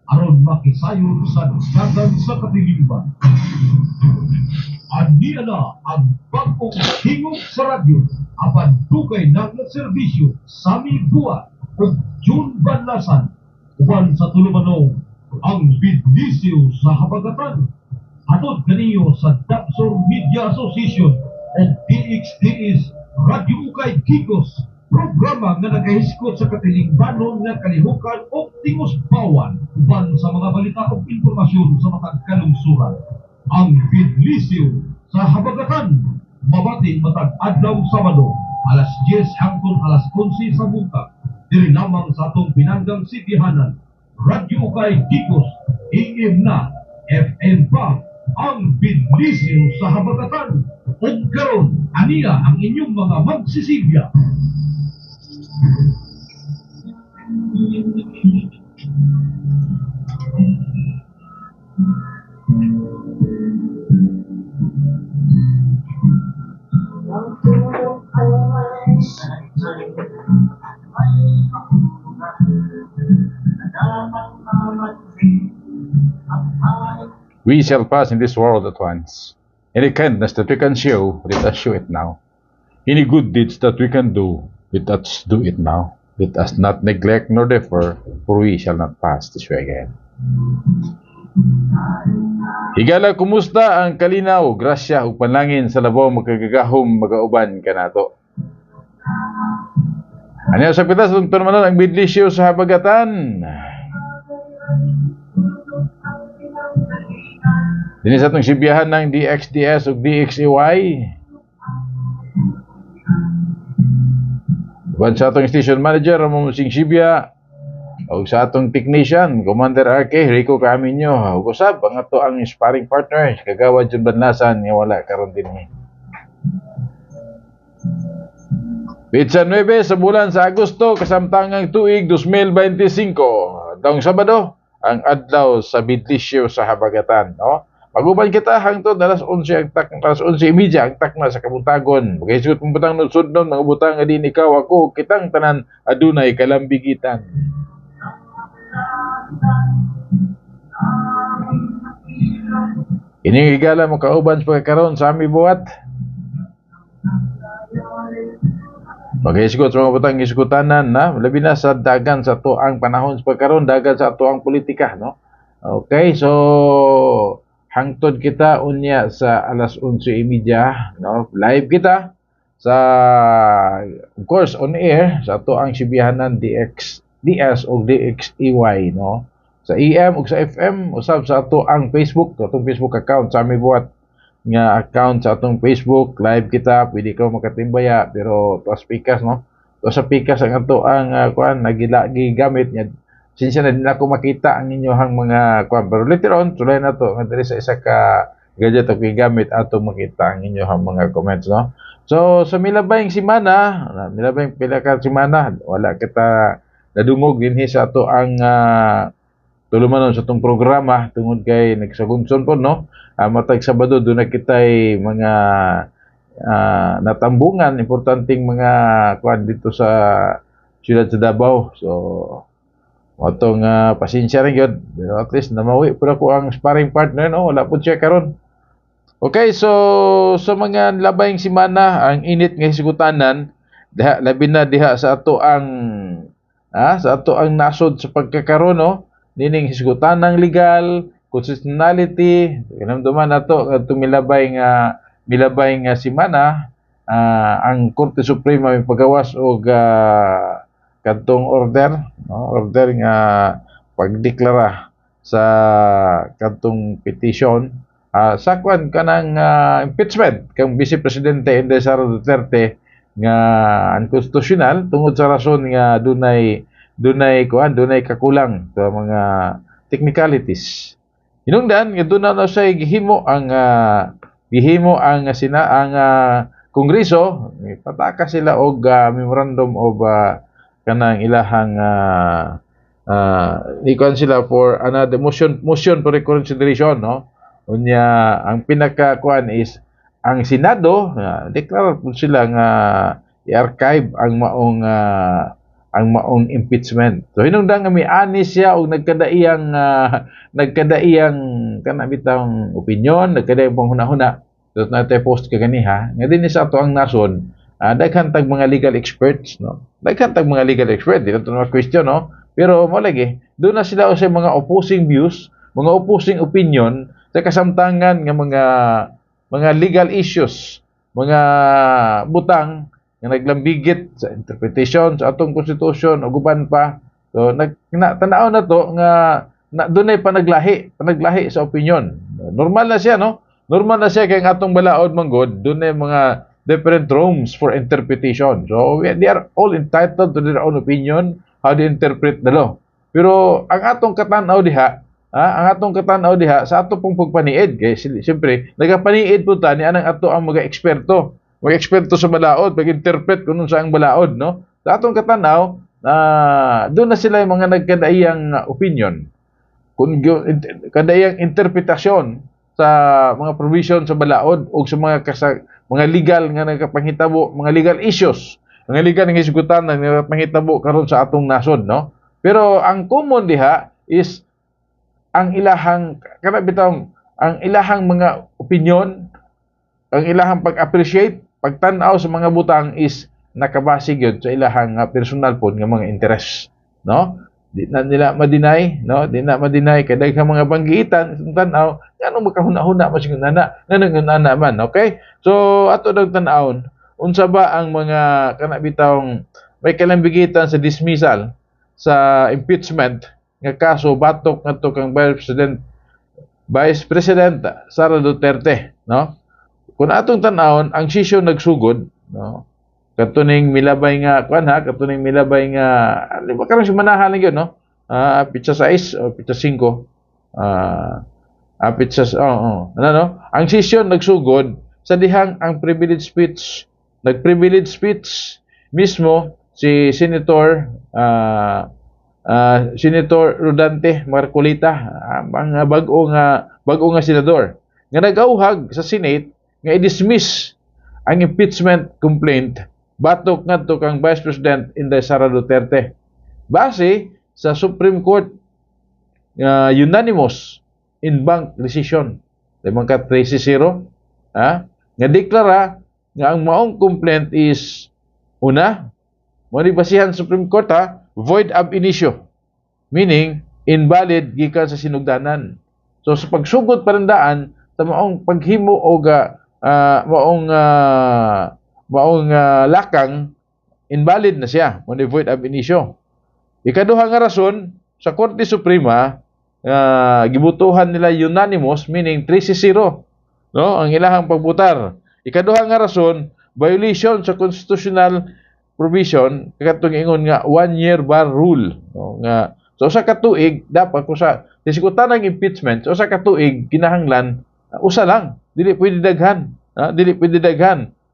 aron makisayon sa dagan sa katilingban. Aniya na ang bagong hingog sa radyo apan dugay na serbisyo Sami Buwan ug June Banlasan uban sa tulumanon ang Bidlisyo sa Habagatan. Atod kaniyo sa Dabsor Media Association o DXDS Radio Ukay Kikos, programa nga nagahiskot sa katilingbanon nga kalihukan o tingos bawan uban sa mga balita o impormasyon sa matag kalungsuran. Ang Bidlisyo sa Habagatan, mabati matag adlaw Sabado, alas 10 hangtod alas 11 sa buntag, diri lamang sa atong pinanggang sitihanan. Radio Ukay Kikos, AM na, FM pa, ang Bidlisyo sa Habagatan. O karon, aniya ang inyong mga magsisilya. We shall pass in this world at once. Any kindness that we can show, let us show it now. Any good deeds that we can do, let us do it now. Let us not neglect nor defer, for we shall not pass this way again. Higala, kumusta ang kalinaw, grasya ug panlangin sa labaw magkagagahom magauban kanato. Ano sa pitas ng turmanon ang Bidlisyo sa Habagatan? Dinis atong sibiyahan ng DXDS ug DXEY. Uban sa atong station manager Ramon Sing Sibia ug sa atong technician Commander RK Rico Caminyo ug usab ang ato ang sparring partner kagawad Jun Banlasan nga wala karon dinhi. Pitsa 9 sa bulan sa Agosto kasamtangang tuig 2025 taong Sabado ang adlaw sa Bidlisyo sa Habagatan, no? Maguban kita hangtod alas 11 alas 11:30 ang takna sa kabutagon. Magaisgot mong butang sudnon mga butang nga din ikaw ako kitang tanan adunay kalambigitan. Ini higala mo kauban sa pagkakaroon sa aming buhat. Mag-isgot sa mga butang isgutanan na labi na sa dagan sa tuang panahon sa pagkaroon, dagan sa tuang politika, no? Okay, so hangtod kita unya sa alas 11:30, no? Live kita sa of course on air sa tuang sibiyanan DXDS o DXEY, no? Sa AM ug sa FM usab sa tuang Facebook, atong Facebook account sa aming buhat nga account sa atong Facebook, live kita, pwede ka makatimbaya pero to speakers, no? To sa speakers ang ato ang kuan nagilagi gamit nya since na din ako makita ang inyohang mga kuan pero later on tulay na to nga diri sa isa ka gadget og gamit ato makita ang inyohang mga comments, no? So sa milabayng semana, milabayng pila ka semana wala kita nadungog dinhi sa ato ang tulumanon sa itong programa tungod kay nagsagunson po, no? Matag Sabado doon na kita'y mga natambungan, importanteng mga kuan dito sa siyudad sa Davao. So, matong pasensya rin yun. Pero at least namawi po ako ang sparring partner, no? Wala po siya karon. Okay, so sa mga labayng semana, ang init ng hisgutanan, labi na diha sa ato ang nasod sa pagkakaroon, no? Nining hisgutanang legal, constitutionality, kinamduman nato atong milabay nga semana, ang Korte Suprema may pagawas og kadtong order, no? Order nga pagdeklara sa kadtong petition sa kwan kanang impeachment kang Vice Presidente Inday Sara Duterte nga unconstitutional tungod sa rason nga dunay kakulang sa mga technicalities. Hinungdan nga doon na siya gihimo ang Kongreso, pataka sila og memorandum of kanang ilahang ikuan sila for another motion for reconsideration, no? Unya ang pinaka kuan is ang Senado deklara po sila nga i-archive ang maong ang maong impeachment. So hinungdan nga ani siya og nagkadaiyang kana bitang opinion, nagkadaiyang panghuna-huna. So natay post kaganiha nga dinhi sa ato ang nason, daghan tag mga legal experts, no. Daghan tag mga legal experts, di nato na question, no. Pero mo lagi, doon na sila sa mga opposing views, mga opposing opinion sa kasamtangan nga mga legal issues, mga butang nga naglambigit sa interpretation sa atong konstitusyon ug uban pa. So tanaw na to nga dunay panaglahi sa opinion. Normal na siya, no? Normal na siya kay ang atong balaod manggod dunay mga different rooms for interpretation. So they are all entitled to their own opinion how they interpret the law. Pero ang atong katanaw diha, sa ato pong pagpaniid kay siyempre nagapaniid po ta ni anang ato ang mga eksperto sa balaod, pag-interpret kung sa ang balaod, no? Sa atong katanaw, doon na sila yung mga nagkadaiyang opinion, kung kadaiyang interpretasyon sa mga provision sa balaod o sa mga legal nga nagkapanghitabo, mga legal issues, mga legal nga isgutan na nagkapanghitabo karon sa atong nasod, no? Pero ang common diha is ang ilahang mga opinion, ang ilahang pag-appreciate, pagtan-aw sa mga butang is nakabase gyud sa ilahang personal pod nga mga interest, no? Di na nila ma-deny, no? Di na ma-deny kay daghang mga banggitan tan-aw ngano magkahuna-huna masigod nana man, okay? So ato dag tan-awon unsa ba ang mga kana bitawng may kalambigitan sa dismissal sa impeachment nga kaso batok ngadto kang Vice President Sara Duterte, no? Kung atong tan-awon ang session nagsugod, no? Katuning milabay nga katuning milabay nga karon si manahan lang gyud, no? Pitsa 6 o pitsa 5. Ano no? Ang session nagsugod sa dihang ang nag-privilege speech mismo si Senator Rodante Marcolita, ang bag-o nga senador nga nag-auhag sa Senate nga i-dismiss ang impeachment complaint batok ngadto kang Vice President Inday Sara Duterte base sa Supreme Court unanimous in bank decision limang ka 3-0 nga deklara nga ang maong complaint is una mo ni basihan Supreme Court void ab initio, meaning invalid gikan sa sinugdanan. So sa pagsugod parandaan sa maong paghimo o maong lakang invalid na siya, mo ni void ab initio. Ikaduha nga rason sa Korte Suprema gibutuhan nila unanimous, meaning 3-0, no, ang ilahang pagbutar. Ikaduha nga rason violation sa constitutional provision katong ingon nga 1-year bar rule, no, nga so sa katuig dapat ko sa disikutan ng impeachment so sa katuig kinahanglan usa lang, dili pwede daghan,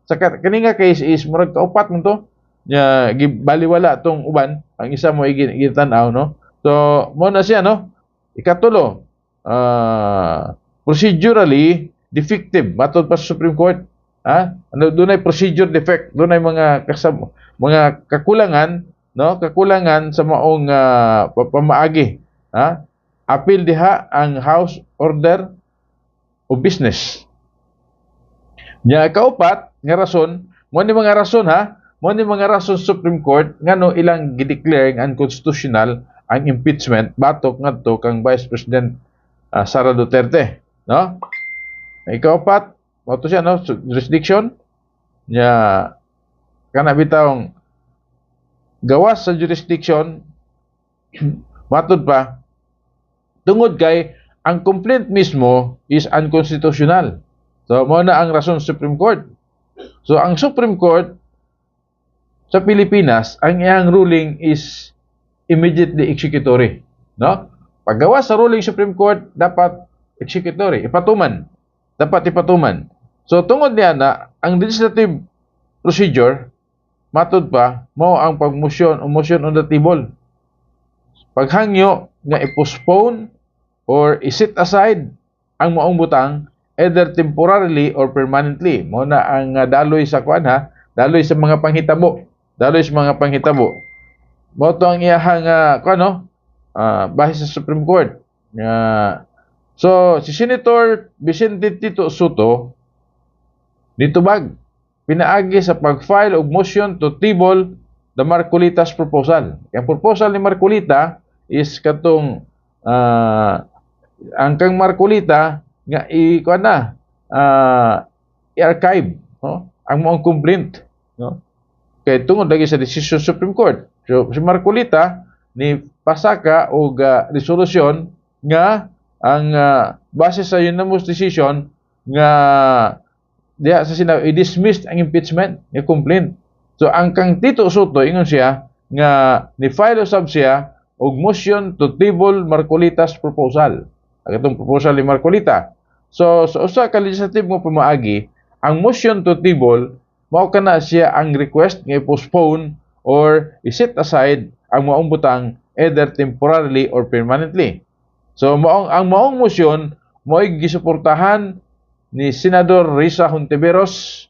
sa kaninga case is murag kaupat mo to nya gibaliwala tong uban, ang isa mo igitanaw, no. So mo na siya, no. Ikatulo, procedurally defective matod pa sa Supreme Court. Dunay procedure defect, dunay mga kakulangan, no, kakulangan sa maong pamaagi. Appeal diha ang House Order of Business. Nya kaupat nga rason, mo ni mga rason Supreme Court ngano ilang gideclare unconstitutional ang impeachment batok ngadto kang Vice President Sara Duterte, no. Ikaupat mo to siya, no, jurisdiction nya kana bitawng gawas sa jurisdiction matod pa tungod kay ang complaint mismo is unconstitutional. So mo na ang rason sa Supreme Court. So ang Supreme Court sa Pilipinas, ang iyang ruling is immediately executory, no? Paggawa sa ruling Supreme Court dapat executory, dapat ipatuman. So tungod niya na ang legislative procedure matod pa mo ang pag-motion o motion on the table. Paghangyo nga i-postpone or i-set aside ang maong butang either temporarily or permanently. Mo na ang daloy sa mga panghitabo. mo to ang iyahang base sa Supreme Court. So si Senator Vicente Tito Soto nitubag pinaagi sa pag-file og motion to table the Marcolitas proposal. Ang proposal ni Marcolita is katong ang kang Marcolita nga i-archive, no? Ang mga complaint, no? Kay tungod lagi sa decision Supreme Court. So si Marcolita ni pasaka og resolusyon nga ang base sa unanimous decision nga diha sa sinabi i-dismissed ang impeachment nga complaint. So ang kang Tito Soto ingon siya nga ni file usab siya og motion to table Marcolitas proposal. Ang itong proposal ni Marcolita. So sa usa ka legislative nga pamaagi, ang motion to table mao kana siya ang request nga i-postpone or i-set aside ang maong butang either temporarily or permanently. So ang maong motion mo'y gisuportahan ni Senador Risa Hontiveros,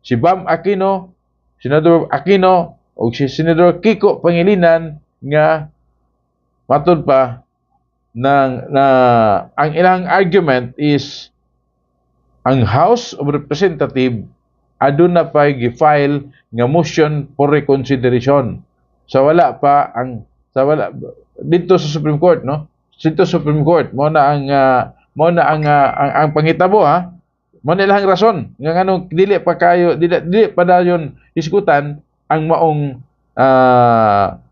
si Bam Aquino, Senador Aquino o si Senador Kiko Pangilinan nga matud pa ang ilang argument is ang House of Representatives aduna pa gi-file nga motion for reconsideration. Wala dito sa Supreme Court, no? Dito sa Supreme Court mo na ang panghitabo, ha. Mo na ilang rason nga nganong dili pa dayon iskutan ang maong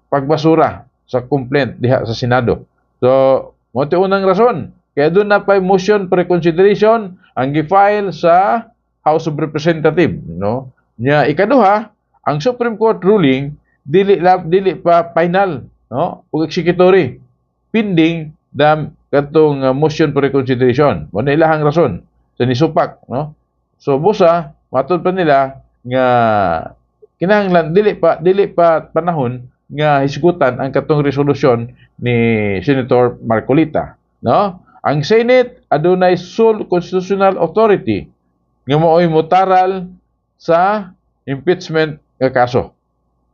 pagbasura sa complaint diha sa Senado. So mo ti unang rason kaya doon na pa motion for reconsideration ang gi-file sa House of Representatives, no? Nya ikaduha, ang Supreme Court ruling dili pa final, no? Ug executory pending katong motion for reconsideration. Mo na ilahang rason sa nisupak, no? So busa matud pa nila nga kinahanglan dili pa panahon nga hisgutan ang katong resolusyon ni Senator Marcolita, no? Ang Senate adunay sole constitutional authority nga mao'y motaral sa impeachment nga kaso.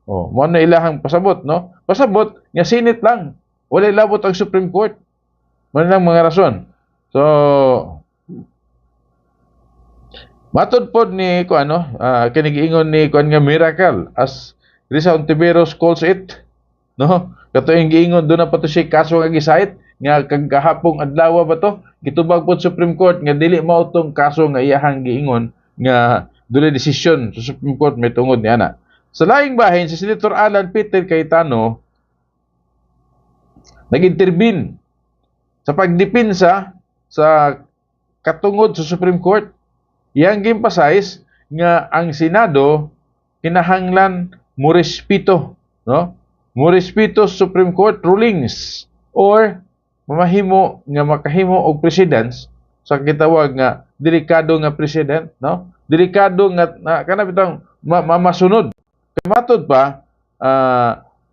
Mo na ilahang pasabot, no? Pasabot nga Senate lang. Wala ilabot ang Supreme Court. Mo lang mga rason. So matod pod ni kinigiingon ni nga miracle as Risa Hontiveros calls it, no? Kato yung giingon doon na pa to siya kaso nga gisait nga kagahapong adlaw ba to gitubag pod Supreme Court nga dili mao tong kaso nga iyahang giingon nga dili desisyon sa Supreme Court may tungod niana. Sa laing bahin si Senator Alan Peter Cayetano nag-intervene sa pagdepensa sa katungod sa Supreme Court. Yang gi-emphasize nga ang Senado kinahanglan mo respeto, no? Mo respeto Supreme Court rulings or mamahimo nga makahimo og presidents sa gitawag nga delikado nga president, no? Delikado nga kana bitang masunod. Kay matud pa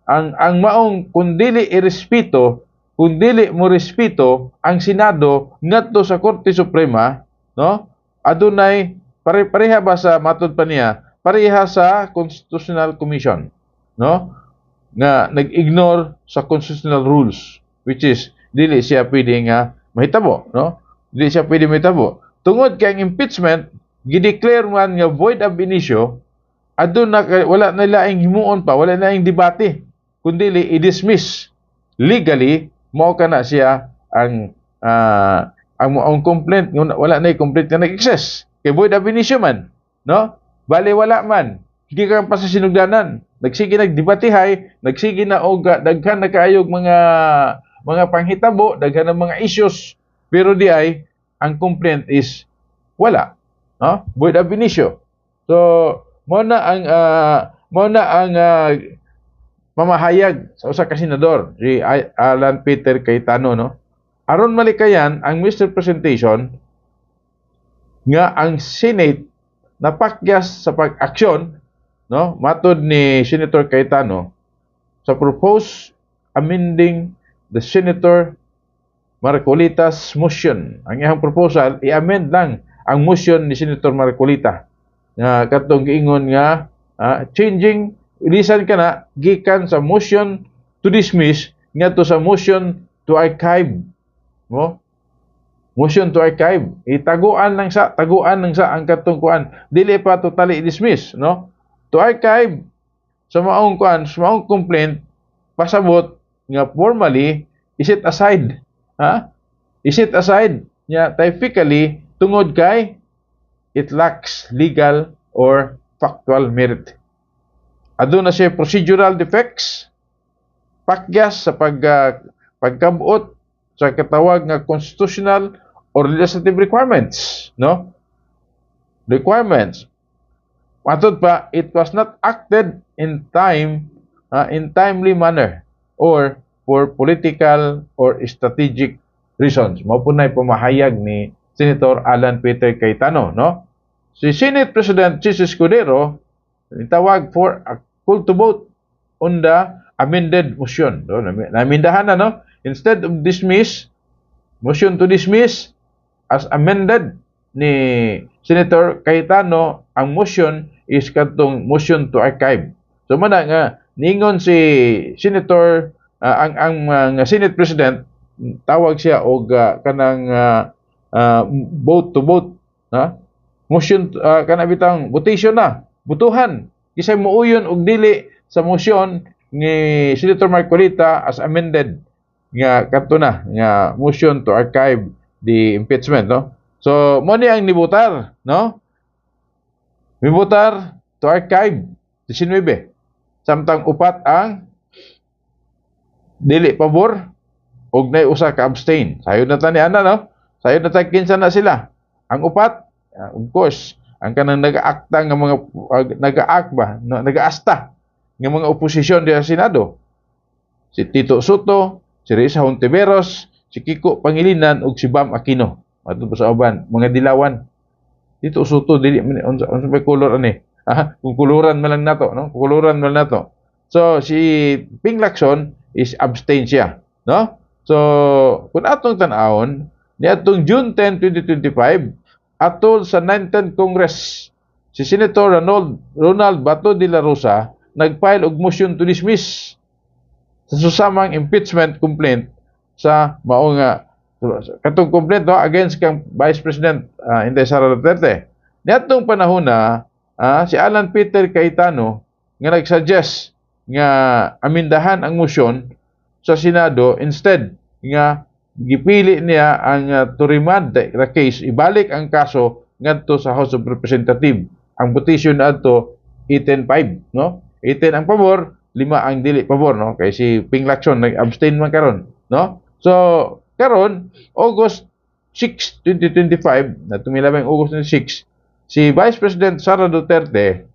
ang maong kun dili irespeto, kun dili mo respeto ang Senado ngadto sa Korte Suprema, no? Adunay pareha ba sa matud pa niya, pareha sa Constitutional Commission, no? Nga nag-ignore sa constitutional rules which is dili siya pwede nga mahitabo, no? Dili siya pwede mahitabo. Tungod kay ang impeachment gideclare man nga void ab initio, aduna wala na laing himuon pa, wala na ing debate, kundi i-dismiss legally mao kana siya ang complaint wala na i-complete na nag-excess kay void ab initio man, no? Bali wala man gikan pa sa sinugdanan, nagsige nagdebatihay, nagsige na og daghan na kaayog mga panghitabo, daghan ng mga issues, pero di ay ang complaint is wala, no? Void ab initio. So mo na ang mamahayag sa usa ka senador si Alan Peter Cayetano, no? Aron malikayan ang misrepresentation nga ang Senate napakyas sa pag-aksyon, no? Matud ni Senator Cayetano sa proposed amending the Senator Marcolita's motion. Ang iyang proposal i-amend lang ang motion ni Senator Marcolita nga katong giingon nga changing lisan kana gikan sa motion to dismiss ngadto sa motion to archive, no? Motion to archive, taguan lang sa ang katong kuan, dili pa totally dismiss, no? To archive sa maong kuan, sa maong complaint pasabot nga formally isit aside, ha? Isit aside nya typically tungod kay it lacks legal or factual merit. Aduna siya procedural defects, pakyas sa pagkabuot sa katawag nga constitutional or legislative requirements, no? Requirements. Matod pa, it was not acted in timely manner or for political or strategic reasons. Mao po na pamahayag ni Senator Alan Peter Cayetano, no? Si Senate President Jesus Escudero tawag for a call to vote on the amended motion. No? Namindahan na, no? Instead of dismiss, motion to dismiss, as amended ni Senator Cayetano, ang motion is katong motion to archive. So mana nga ningon si Senator ang Senate President tawag siya og kanang vote to vote, ha? Motion kana bitang votation na, butuhan kisay muuyon og dili sa motion ni Senator Marcolita as amended nga kadto na nga motion to archive the impeachment, no? So mo ni ang nibutar, no? Mibutar to archive 19, samtang upat ang dili pabor og nay usa ka abstain. Sayo na ta ni ana, no? Sayo na ta kinsa na sila. Ang upat, of course, ang kanang nag-aakta nga mga nag-aak ba, nag-aasta nga mga oposisyon diha sa Senado. Si Tito Soto, si Risa Hontiveros, si Kiko Pangilinan ug si Bam Aquino. Adto sa uban, mga dilawan. Tito Soto dili unsa may color ani. Kung kuluran man lang nato, no? Kuluran man nato. So si Ping Lacson is abstain siya, no? So kung atong tan-awon niadtong June 10, 2025 atol sa 19th Congress, si Senator Ronald Bato de la Rosa nag-file og motion to dismiss sa susamang impeachment complaint sa mao nga katong complaint, no, against kang Vice President Inday Sara Duterte. Niadtong panahon na si Alan Peter Cayetano nga nag-suggest nga amindahan ang motion sa Senado, instead nga gipili niya ang to remand the case, ibalik ang kaso ngadto sa House of Representatives. Ang petition adto 18-5, no? 18 ang pabor, 5 ang dili pabor, no? Kay si Ping Lacson nag-abstain man karon, no? So karon August 6, 2025, na tumilabang August 6, si Vice President Sara Duterte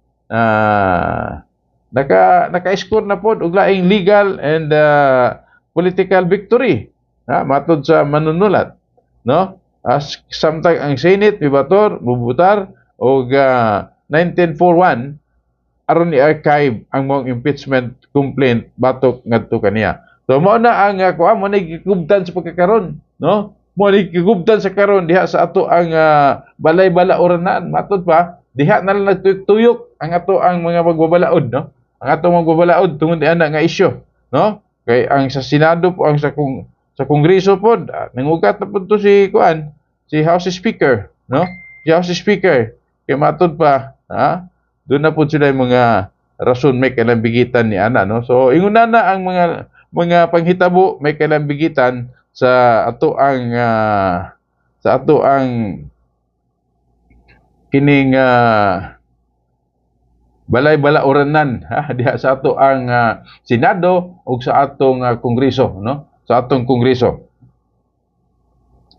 naka-score na pod og laing legal and political victory, matod sa manunulat, no? As samtang ang Senate bubutar og 1941 aron i-archive ang mong impeachment complaint batok ngadto kaniya. So mao na ang mo na gigubtan sa pagkakaron, no? Mo ni gigubtan sa karon diha sa ato ang balay-balaoranan. Matod pa diha na lang nagtuyok ang ato ang mga magbabalaod, no? Ang ato magbabalaod tungod ana nga isyu, no? Kay ang sa Senado po, ang sa Kongreso po, nangugat na po to si House Speaker, no? Si House Speaker, kay matod pa, doon na po sila yung mga rason may kalambigitan ni ana, no? So inguna na ang mga panghitabo may kalambigitan sa ato ang kining balay-balaoranan diha sa ato ang Senado ug sa atong Kongreso, no? Sa atong Kongreso.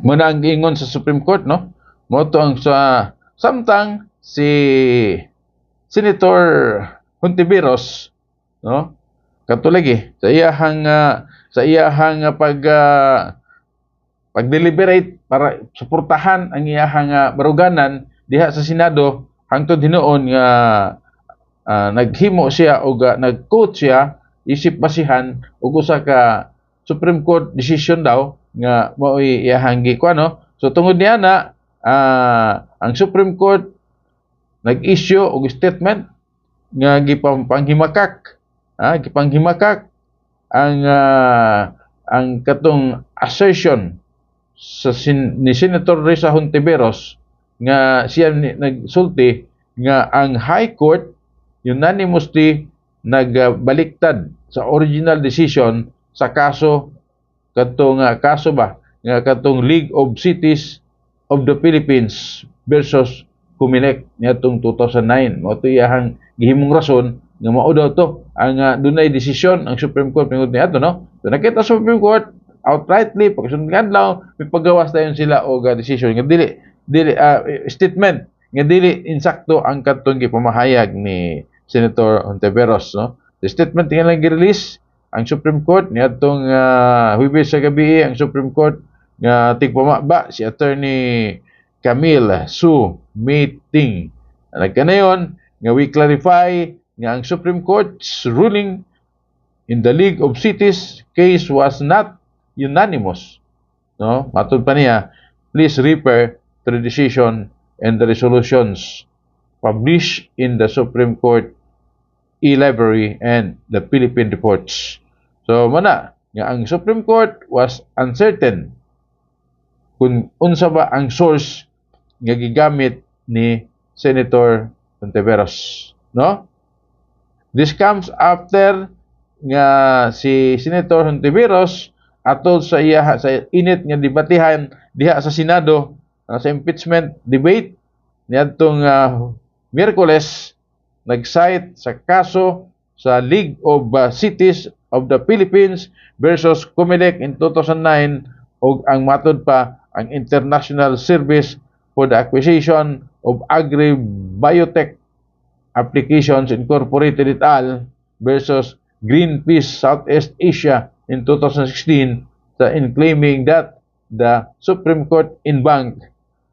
Muna ang giingon sa Supreme Court, no? Mo to ang sa samtang si Senator Hontiveros, no? Katulagi sa iyahang pag-deliberate para suportahan ang iyahang baruganan diha sa Senado hangtod hinuon nga naghimo siya o nag-quote siya isip basihan og usa ka Supreme Court decision daw nga mao'y iyahang gikuan, no? So tungod niya na ang Supreme Court nag-issue og statement nga gipanghimakak ang katong assertion ni Senator Risa Hontiveros nga siya nagsulti nga ang High Court unanimously nagbaliktad sa original decision sa kaso katong kaso ba nga katong League of Cities of the Philippines versus Comelec niadtong 2009. Mao to iyang gihimong rason nga mao daw to ang dunay desisyon ang Supreme Court pingud niadto, no? So nakita sa Supreme Court outrightly pagsunod nga adlaw mipagawas dayon sila og decision nga dili statement nga dili insakto ang kadtong gipamahayag ni Senator Hontiveros, no? The statement nga lang gi-release ang Supreme Court niadtong Huwebes sa gabi ang Supreme Court nga tigpamaba si Attorney Camille Su Meeting. Nagkanayon nga we clarify nga ang Supreme Court's ruling in the League of Cities case was not unanimous. No? Matod pa niya, please refer to the decision and the resolutions published in the Supreme Court e-library and the Philippine reports. So, mana, nga ang Supreme Court was uncertain kung unsa ba ang source nga gigamit ni Senator Hontiveros, no? This comes after nga si Senator Hontiveros atol sa iya sa init nga debatihan diha sa Senado sa impeachment debate niadtong Miyerkules nag-cite sa kaso sa League of Cities of the Philippines versus Comelec in 2009 ug ang matod pa ang International Service for the Acquisition of Agri-Biotech Applications Incorporated et al. Versus Greenpeace Southeast Asia in 2016 in claiming that the Supreme Court in Bank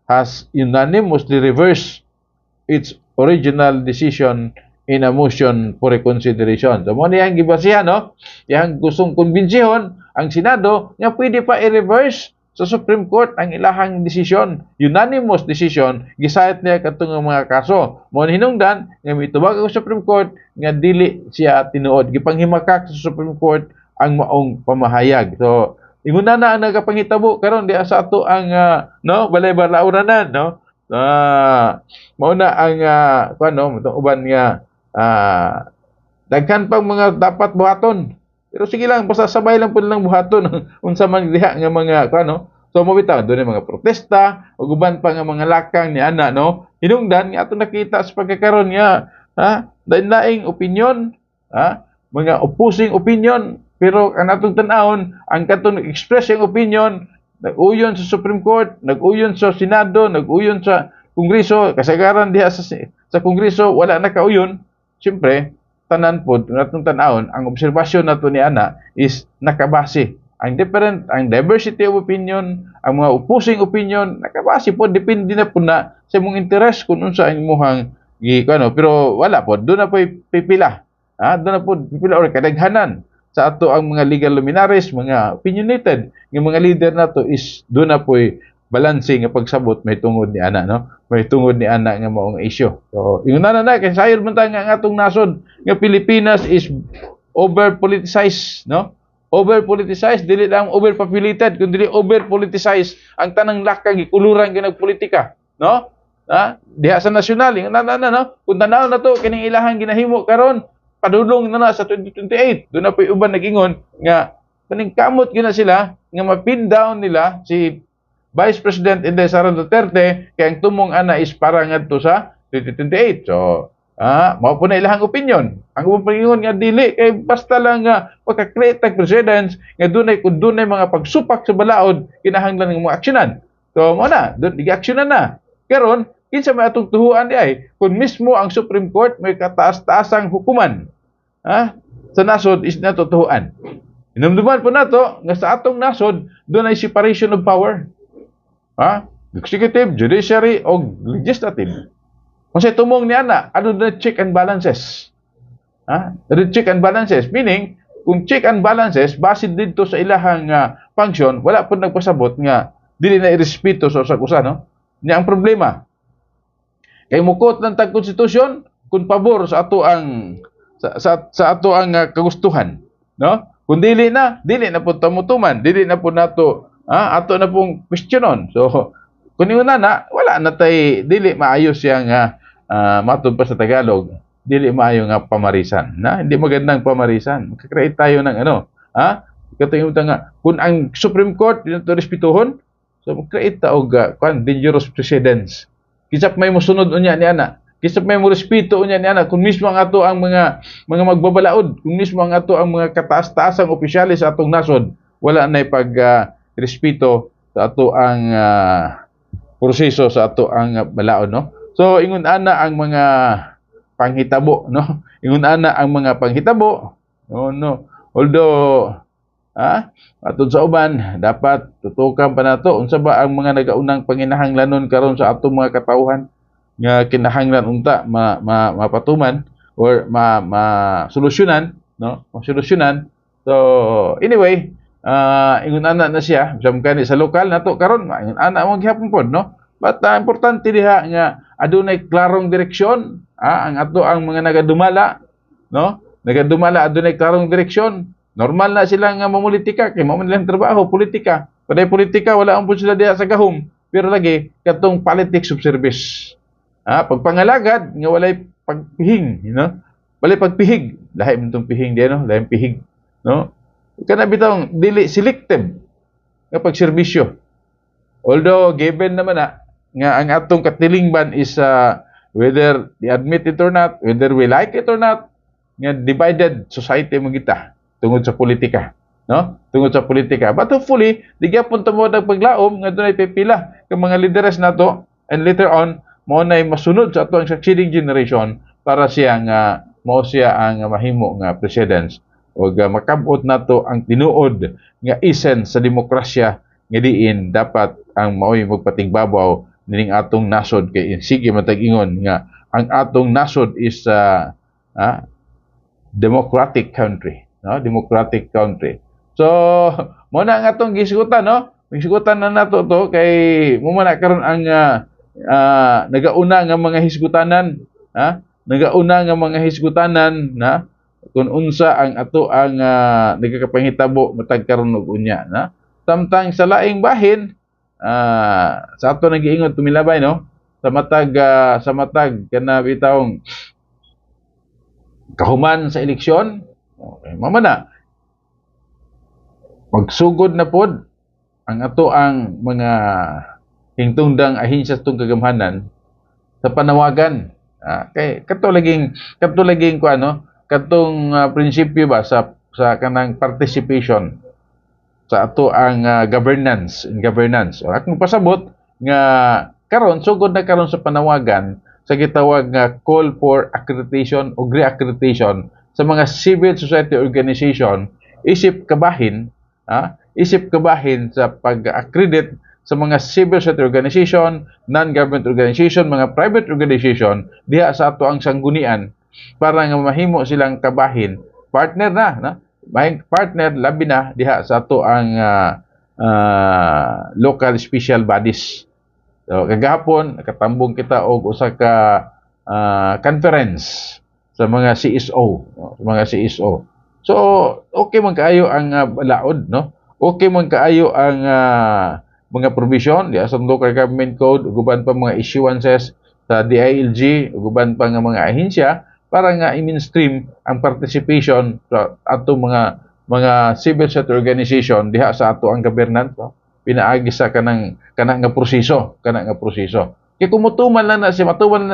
has unanimously reversed its original decision in a motion for reconsideration. So, mo niyang gibasihan, no? Yang gustong kumbensihon ang Senado nga pwede pa i-reverse sa Supreme Court ang ilahang decision, unanimous decision, gisayat niya katong mga kaso. Mo hinungdan nga mitubag ang Supreme Court nga dili siya tinuod. Gipanghimakak sa Supreme Court ang maong pamahayag. So, inguna na ang nagapangitabo karon di sa ato ang balay-balauranan, no? Mao na ang kuno itong uban nga daghan pang mga dapat buhaton. Pero sige lang, basta sabay lang po lang buhaton unsa man diha nga mga kuno. So mo bitaw dunay mga protesta ug uban pa nga mga lakang ni ana, no? Hinungdan nga ato nakita sa pagkakaron nga lain-laing opinion, mga opposing opinion, pero ang atong tan-awon ang katong express yung opinion nag-uyon sa Supreme Court, nag-uyon sa Senado, nag-uyon sa Kongreso, kasagaran diha sa Kongreso wala na kauyon. Siyempre, tanan pod natong tan-awon ang obserbasyon nato ni ana is nakabase ang diversity of opinion, ang mga opposing opinion nakabase pod depende na pud na sa imong interest kung unsa ang imong pero wala pod do na poy pipila. Do na pod pipila or kadaghanan sa ato ang mga legal luminaries, mga opinionated nga mga leader nato is do na poy balanse nga pagsabot may tungod ni ana, no? May tungod ni ana nga maong issue. So, inguna na kay sayod man ta nga atong nasod nga Pilipinas is over-politicized, no? Over-politicized, dili lang overpopulated, kundi over-politicized ang tanang lakang gikuluran nga nagpolitika, no? Diha sa nasyonal, no? Kung tanaw na to kining ilahang ginahimo karon, padulong na sa 2028. Doon na po uban nag-ingon nga kaning kamot gina sila nga ma-pin down nila si Vice President Inday Sara Duterte kay ang tumong ana is para ngadto sa 2028. So, mao po na ilahang opinion. Ang ubang pangingon nga dili kay basta lang nga pagka-create ng precedents nga dunay kun dunay mga pagsupak sa balaod kinahanglan ng mga aksyonan. So, mo na, di-aksyonan na. Karon kinsa may atong tuhuan di ay kung mismo ang Supreme Court may kataas-taasang hukuman sa nasod is natutuhuan. Inumduman po nato nga sa atong nasod doon ay separation of power. Executive, judiciary o legislative. Kasi tumong ni ana, ano na check and balances? Check and balances meaning kung check and balances base dito sa ilahang function, wala po nagpasabot nga dili na irespeto sa usag-usa, no? Nya ang problema kay mukot ng tag konstitusyon kung pabor sa ato ang sa ato ang kagustuhan, no? Kung dili na po tamutuman, dili na po nato ato na pong questionon. So kung ingon na wala na tay dili maayo siya nga matud pa sa Tagalog, dili maayo nga pamarisan. Hindi magandang pamarisan. Magka-create tayo ng Katong nga kung ang Supreme Court dito respetuhon, so mag-create ta og dangerous precedents. Kisap may mosunod unya ni ana. Kisap may mo respeto unya ni ana kung mismo ang ato ang mga magbabalaod, kung mismo ang ato ang mga kataas-taasang opisyalis sa atong nasod, wala nay pag respeto sa ato ang proseso sa ato ang balaod, no? So ingon ana ang mga panghitabo, no? Ingon ana ang mga panghitabo. No. Although atong sa uban dapat tutukan pa nato unsa ba ang mga nagaunang panginahanglanon karon sa atong mga katawhan nga kinahanglan unta mapatuman or solusyonan, no? Masolusyonan. So anyway, ingon ana na siya samkani sa lokal nato karon ingon ana mo gihapon pod, no? But importante diha nga adunay klarong direksyon ang ato ang mga nagadumala, no? Nagadumala adunay klarong direksyon. Normal na sila nga mamulitika kay mao man nilang trabaho politika. Paday politika wala ang sila diha sa gahom, pero lagi katong politics of service. Pagpangalagad nga walay pagpihing, you know? Walay pagpihig, lahi man tong pihing diha, no? Lahi pihig, no? Kana bitong dili selective nga pagserbisyo. Although given naman nga ang atong katilingban is whether they admit it or not, whether we like it or not, nga divided society mo kita tungod sa politika, no? Tungod sa politika. But hopefully, di gyapon ta mo paglaom nga dunay pipila ka mga leaders nato, and later on mo nay masunod sa atong succeeding generation para siya nga mao siya ang mahimo nga president o makabot nato ang tinuod nga essence sa demokrasya nga diin dapat ang maoy magpatigbabaw nining atong nasod kay sige matag-ingon nga ang atong nasod is democratic country, no? Democratic country. So mo na ang atong gisigutan, no? Gisigutan na nato to kay mo man karon ang nagauna nga mga hisgutanan, nagauna nga mga hisgutanan na kung unsa ang ato ang nagakapanghitabo matag karon og unya, na samtang sa laing bahin sa ato nagiingon tumilabay, no? Sa matag kana bitawng kahuman sa eleksyon, okay, mamana magsugod na pod ang ato ang mga hingtungdang ahensya sa kagamhanan sa panawagan. Kay katulaging ko katong prinsipyo ba sa kanang participation sa ato ang governance. O akong pasabot nga karon sugod na karon sa panawagan sa gitawag nga call for accreditation o re-accreditation sa mga civil society organization, isip kabahin sa pag-accredit sa mga civil society organization, non-government organization, mga private organization diha sa ato ang sanggunian para nga mahimo silang kabahin partner partner labi na diha sa ato ang local special bodies. So kagahapon nakatambong kita og usa ka conference sa mga CSO, sa mga CSO. So okay man kaayo ang balaod, no? Okay man kaayo ang mga provision diha sa local government code ug uban pa mga issuances sa DILG ug uban pa nga mga ahensya para nga i-mainstream ang participation sa ato mga civil society organization diha sa ato ang governance, no? Pinaagi sa kanang nga proseso. Kaya kung matuman na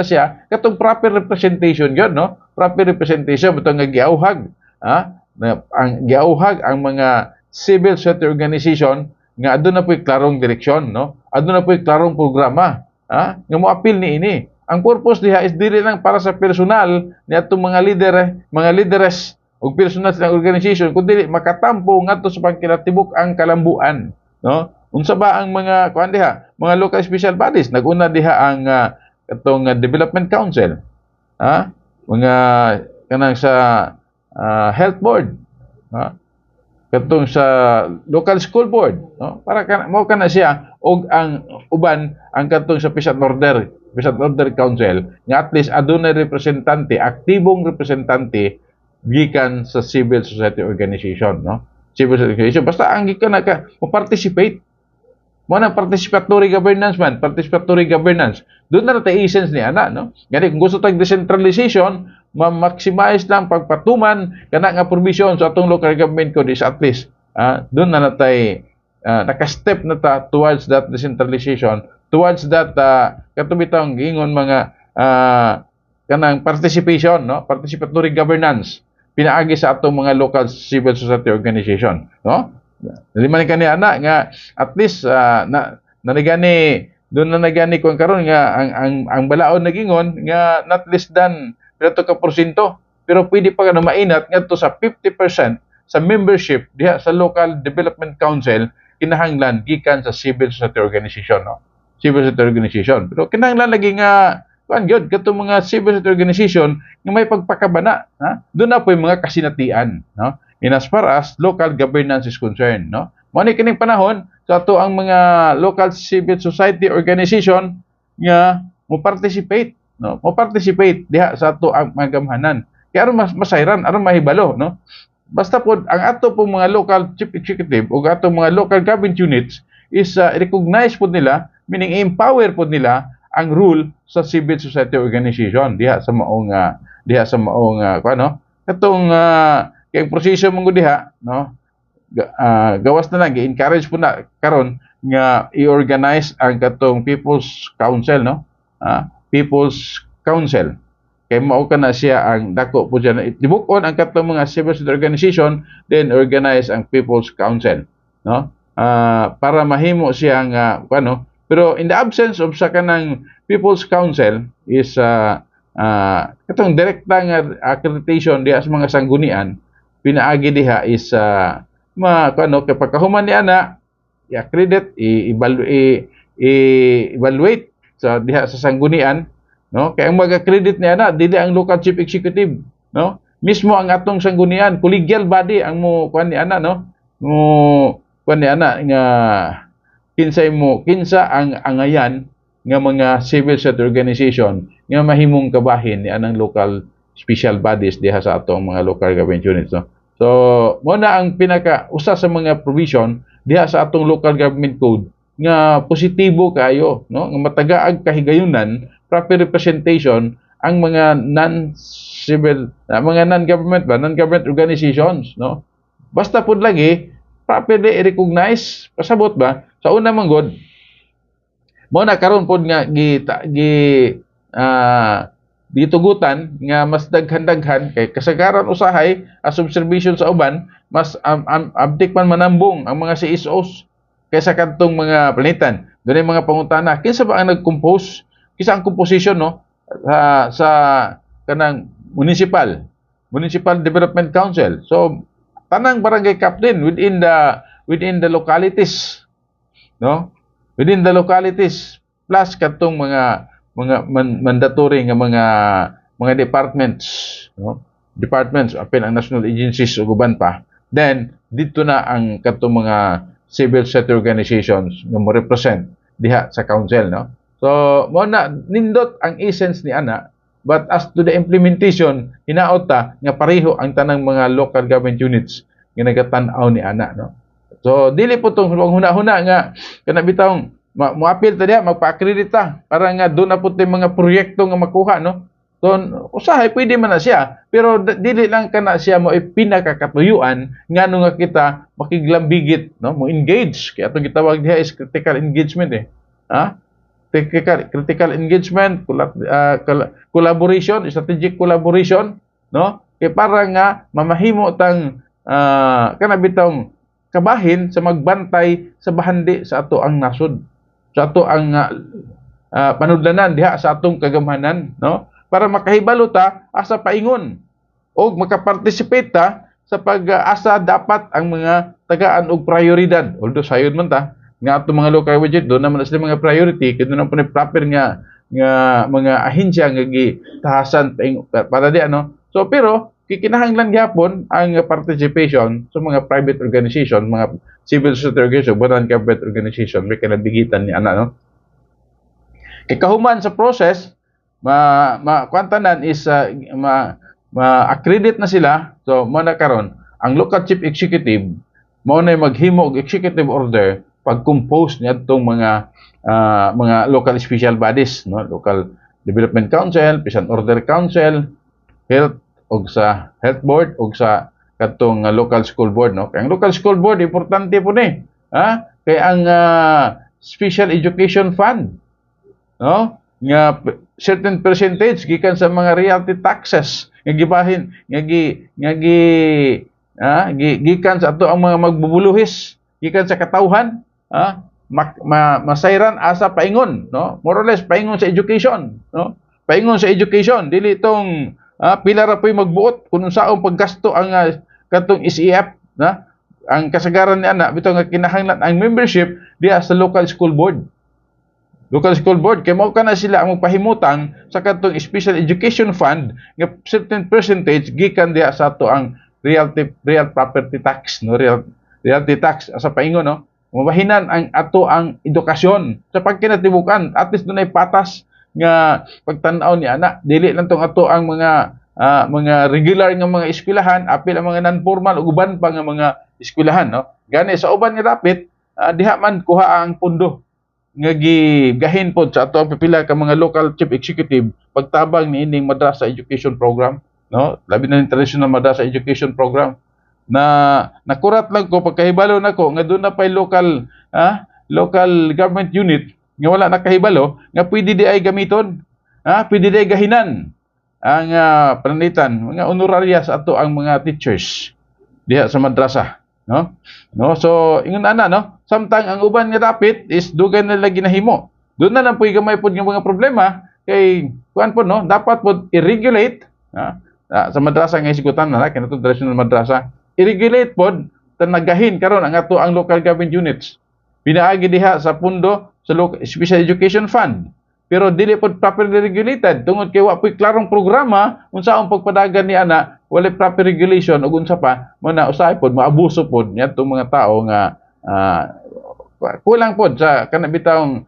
siya, katong proper representation yun, no? Proper representation, ito nga giauhag, ang giauhag ang mga civil society organization nga adun na po'y klarong direksyon, no? Adun na po'y klarong programa, nga mo appeal ni ini. Ang purpose diha is dili lang para sa personal ni atong mga leaders ug personal silang organization, kundi makatampo ngadto sa pagkinatibuk ang kalambuan, no? Unsa ba ang mga kuan diha, mga local special bodies? Naguna diha ang katong development council, mga kanang sa health board, katong sa local school board, no? Para mao kana siya og ang uban ang katong sa peace and order council nga at least adunay representante, aktibong representante gikan sa civil society organization, no? Civil society organization basta ang gikan ka mo participate mo na participatory governance man, participatory governance. Doon na natin essence ni ana, no? Gani kung gusto tag decentralization, ma-maximize lang pagpatuman kana nga provision sa atong local government code is at least doon na natay naka-step na ta towards that decentralization, towards that katubitang ingon mga kanang participation, no? Participatory governance pinaagi sa atong mga local civil society organization, no? Liman kani ana nga at least nanigani doon na nagani ko karon nga ang balaod nagingon nga not less than pirato ka porsyento pero pwede pa kana mainat ngadto sa 50% sa membership diha sa local development council kinahanglan gikan sa civil society organization, no? Civil society organization pero kinahanglan lagi nga kuan gyud katong mga civil society organization nga may pagpakabana, ha? Doon na po yung mga kasinatian, no? In as far as local governance is concerned, no? Mao ni kining panahon sa ato ang mga local civil society organization nga mo participate, no? Mo participate diha sa ato ang mga gamhanan. Kaya aron masayran, aron mahibalo, no? Basta po ang ato pong mga local chief executive o ato mga local government units is recognize po nila, meaning empower po nila ang rule sa civil society organization diha sa maong kuno katong kay proseso mong diha, no? Gawas na lang gi-encourage po na karon nga i-organize ang katong People's Council, no? People's Council. Kay mao kana siya ang dako po diyan itibuk-on ang katong mga civil society organization then organize ang People's Council, no? Para mahimo siya nga kuno pero in the absence of sa kanang People's Council is katong direkta nga accreditation diha sa mga sanggunian pinaagi diha is kay pagkahuman ni ana i-accredit evaluate sa diha sa sanggunian, no? Kay ang mag-accredit ni ana dili ang local chief executive, no? Mismo ang atong sanggunian collegial body ang mo kuan ni ana, no? Mo kuan ni ana nga kinsa ang angayan nga mga civil society organization nga mahimong kabahin ni anang local special bodies diha sa atong mga local government units, no? So mo na ang pinaka usa sa mga provision diha sa atong local government code nga positibo kayo, no? Nga matagaag kahigayunan proper representation ang mga non-civil mga non-government organizations, no? Basta pud lagi properly i-recognize pasabot ba sa una man god mo na karon pod nga ditugutan nga mas daghan-daghan kay kasagaran usahay as observation sa uban mas abdik man manambong ang mga CSOs kaysa kadtong mga planitan. Dunay mga pangutana kinsa ba ang nag-compose, kinsa ang composition, no? Sa kanang municipal development council. So tanang barangay captain within the localities, no? Within the localities plus kadtong mga mandatory nga mga departments, no? Departments apil ang national agencies ug uban pa. Then dito na ang kadtong mga civil society organizations nga mo represent diha sa council, no? So mo na nindot ang essence ni ana, but as to the implementation hinaot ta nga pareho ang tanang mga local government units nga nagatan-aw ni ana, no? So dili po tong huna-huna nga kana bitawng moapil ta diha magpa-accredit ta para nga doon na puti mga proyekto nga makuha, no? So usahay pwede man na siya pero dili lang kana siya mo pinakakatuyuan ngano nga kita makiglambigit, no? Mo engage kay atong gitawag diha is critical engagement, critical engagement, collaboration, strategic collaboration, no? Kay para nga mamahimo tang kana bitawng kabahin sa magbantay sa bahandi sa ato ang nasod, sa ato ang panudlanan diha sa atong kagamhanan, no? Para makahibalo ta asa paingon o makaparticipate ta sa pag-asa dapat ang mga tagaan og prioridad. Although sayod man ta nga atong mga local budget do naman sila mga priority kay doon na proper nga mga ahensya nga gitahasan para di ano. So pero kikinahanglan gyapon ang participation sa mga private organization, mga civil society organization, non-government organization, may kanabigitan ni ana, no? Kay kahuman sa process, kwantanan is ma-accredit na sila, so mo na karon ang local chief executive mao na maghimo og executive order pag-compose niadtong mga local special bodies, no, local development council, peace and order council, health og sa health board og sa katong local school board, no. Kay ang local school board importante po ni, kay ang special education fund, no, nga certain percentage gikan sa mga realty taxes nga gibahin gikan sa ato ang mga magbubuluhis gikan sa katawhan, masayran asa paingon, no, more or less paingon sa education, no, paingon sa education dili tong pila ra po'y magbuot kung unsaong paggasto ang katong SEF, na ang kasagaran ni ana bitaw nga kinahanglan ang membership diha sa local school board. Local school board kay mao kana sila ang magpahimutang sa katong special education fund nga certain percentage gikan diha sa ato ang real property tax, no, realty tax sa paingon, no. Mabahinan ang ato ang edukasyon sa pagkinatibukan, at least dunay patas nga pagtan-aw ni ana, dili lang tong ato ang mga regular nga mga eskwelahan, apil ang mga non-formal ug uban pa nga mga eskwelahan, no. Gani sa uban nga dapit diha man kuha ang pundo nga gigahin pod sa ato ang pipila ka mga local chief executive pagtabang ni ining madrasa education program, no, labi na yung traditional madrasa education program na nakurat lang ko pagkahibalo nako nga doon na pay local government unit nga wala nakahibalo nga pwede di ay gamiton, pwede di ay gahinan ang pananitan mga honoraria sa ato ang mga teachers diha sa madrasa, no. So ingon ana, no, samtang ang uban nga dapit is dugay na lagi nahimo, doon na lang po'y gamay pod nga mga problema kay kuan po, no, dapat pod i-regulate sa madrasa nga isigutan na kanatong traditional madrasa, i-regulate pod tan nagahin karon ang ato ang local government units pinaagi diha sa pundo sa special education fund, pero dili pod properly regulated tungod kay wa po'y klarong programa unsaong pagpadagan ni ana, wala proper regulation ug unsa pa mo na usahay pod maabuso pod niadtong mga tao nga kulang pod sa kanabitawng